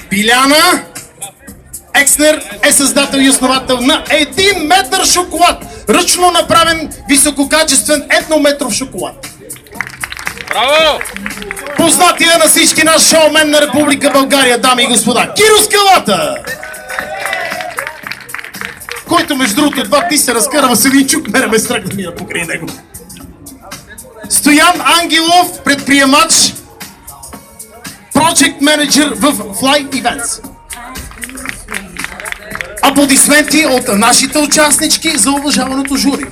Биляна Екснер е създател и основател на 1 метър шоколад. Ръчно направен, висококачествен етнометров шоколад. Браво! Познатия на всички наш шоумен на Република България, дами и господа, Киро Скалата! Който между другото едва ти се разкарва с един чук, мене ме страх да мина покрай него. Стоян Ангелов, предприемач, Project Manager в Fly Events. Аплодисменти от нашите участнички за уважаваното жури.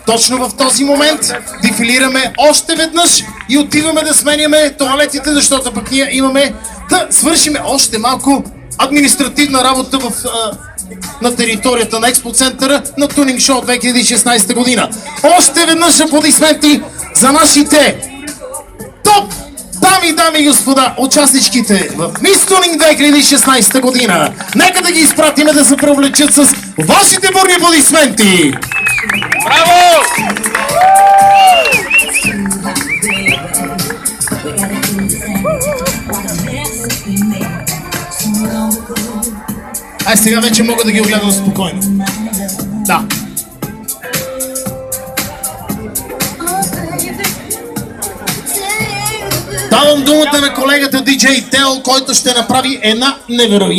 Точно в този момент дефилираме още веднъж и отиваме да сменяме тоалетите, защото пък ние имаме да свършиме още малко административна работа на територията на експоцентъра на Тунинг Шоу 2016 година. Още веднъж аплодисменти за нашите топ дами и господа, участничките в Мис Тунинг 2016 година. Нека да ги изпратиме да се привлечат с вашите бурни аплодисменти. Браво! Ай, сега вече мога да ги огледам спокойно. Да. Давам думата на колегата DJ Тел, който ще направи една невероятна